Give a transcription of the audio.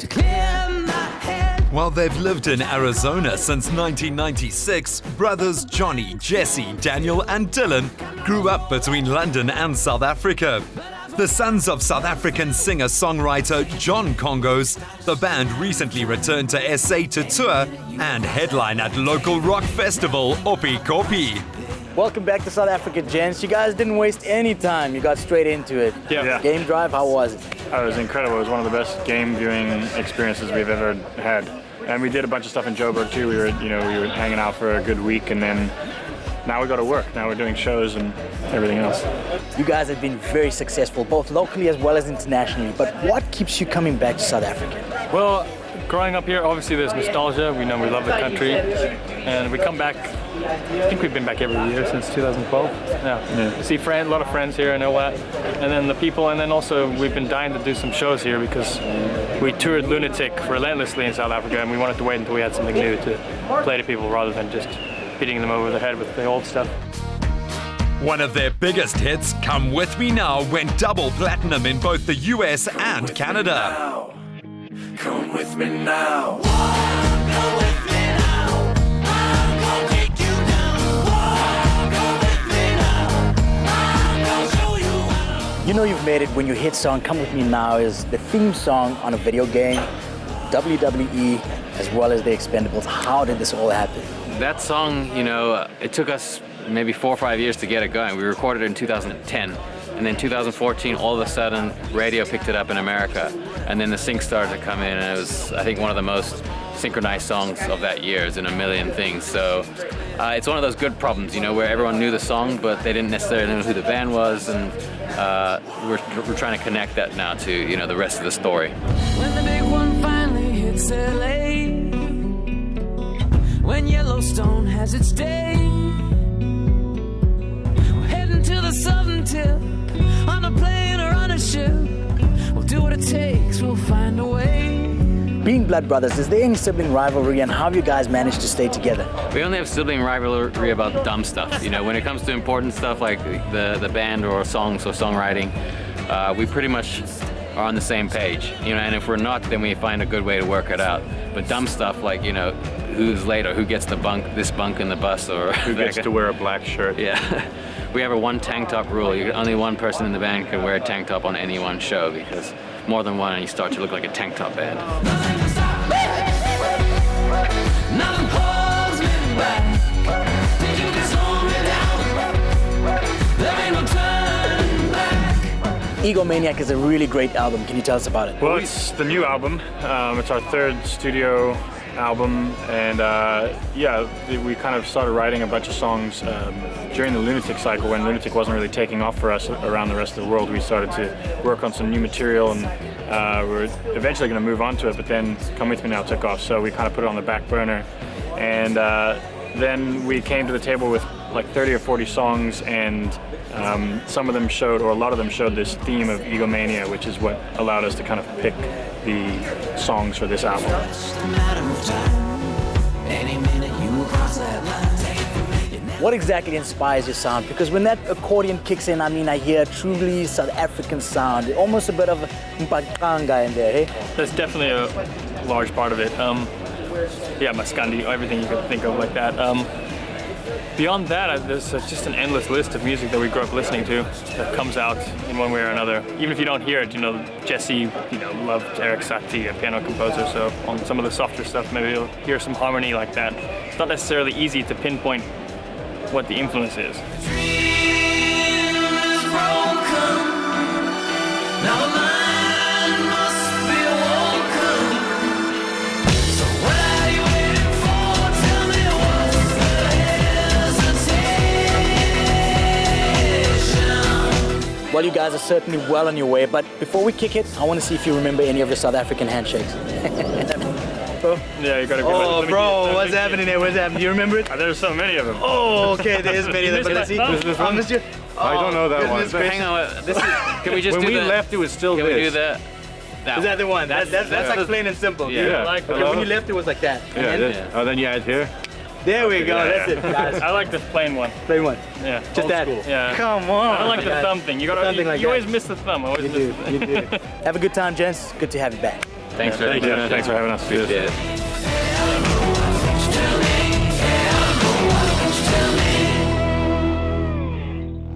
to clear my head. While they've lived in Arizona since 1996, brothers Johnny, Jesse, Daniel and Dylan grew up between London and South Africa. The sons of South African singer-songwriter John Kongos, the band recently returned to SA to tour and headline at local rock festival Oppikoppi. Welcome back to South Africa, gents. You guys didn't waste any time. You got straight into it. Yeah. Game drive, how was it? Oh, it was incredible. It was one of the best game viewing experiences we've ever had. And we did a bunch of stuff in Joburg too. We were hanging out for a good week, and then now we got to work. Now we're doing shows and everything else. You guys have been very successful, both locally as well as internationally. But what keeps you coming back to South Africa? Well, growing up here, obviously there's nostalgia. We know we love the country, and we come back. I think we've been back every year since 2012. Yeah. We see a lot of friends here and all that, and then the people, and then also we've been dying to do some shows here because we toured Lunatic relentlessly in South Africa, and we wanted to wait until we had something new to play to people rather than just hitting them over the head with the old stuff. One of their biggest hits, Come With Me Now, went double platinum in both the US and Canada. Come with me now. Come with me now. I'm gonna take you down. Come with me now. I'm gonna show you how. You know you've made it when your hit song Come With Me Now is the theme song on a video game, WWE, as well as the Expendables. How did this all happen? That song, it took us maybe 4 or 5 years to get it going. We recorded it in 2010. And then 2014, all of a sudden, radio picked it up in America. And then the sync started to come in, and it was, I think, one of the most synchronized songs of that year. It's in a million things. So it's one of those good problems, where everyone knew the song, but they didn't necessarily know who the band was. And we're trying to connect that now to, the rest of the story. When the big one finally hits LA, when Yellowstone has its day, we're heading to the southern tip. On a plane or on a ship, we'll do what it takes, we'll find a way. Being blood brothers, is there any sibling rivalry, and how have you guys managed to stay together? We only have sibling rivalry about dumb stuff. When it comes to important stuff like the band or songs or songwriting, we pretty much are on the same page. And if we're not, then we find a good way to work it out. But dumb stuff like, who's late or who gets this bunk in the bus, or Who gets to wear a black shirt. Yeah. We have a one tank top rule. Only one person in the band can wear a tank top on any one show, because more than one and you start to look like a tank top band. Nothing can stop me. Nothing holds me back. Did you just hold me down? There ain't no turning back. Egomaniac is a really great album. Can you tell us about it? Well, it's the new album. It's our third studio album, and we kind of started writing a bunch of songs during the Lunatic cycle, when Lunatic wasn't really taking off for us around the rest of the world. We started to work on some new material, and we're eventually going to move on to it, but then Come With Me Now took off, so we kind of put it on the back burner. And then we came to the table with like 30 or 40 songs, and some of them showed, or a lot of them showed, this theme of egomania, which is what allowed us to kind of pick the songs for this album. What exactly inspires your sound? Because when that accordion kicks in, I hear a truly South African sound, almost a bit of mpakanga in there, hey? That's definitely a large part of it. Maskandi, everything you can think of like that. Beyond that, there's just an endless list of music that we grew up listening to that comes out in one way or another. Even if you don't hear it, Jesse, loved Eric Satie, a piano composer, so on some of the softer stuff, maybe you'll hear some harmony like that. It's not necessarily easy to pinpoint what the influence is. Well, you guys are certainly well on your way, but before we kick it, I want to see if you remember any of the South African handshakes. Yeah, you gotta go. Oh, bro, what's happening there? What's happening? Do you remember it? There's so many of them. Oh, okay, there's many of them. But let's see. I missed you. I don't know that one. Hang on, can we just when do we that? left, it was still Can this. we do that? Is that the one? That's like plain and simple. Yeah. Okay, when you left, it was like that. Yeah. Oh, then you add here. There we go. That's it, guys. I like this plain one. Plain one. Yeah. Just that. Yeah. Come on. I don't like the thumb thing. You always miss the thumb. You do. Have a good time, gents. Good to have you back. Thanks for Thanks for having us. Appreciate it.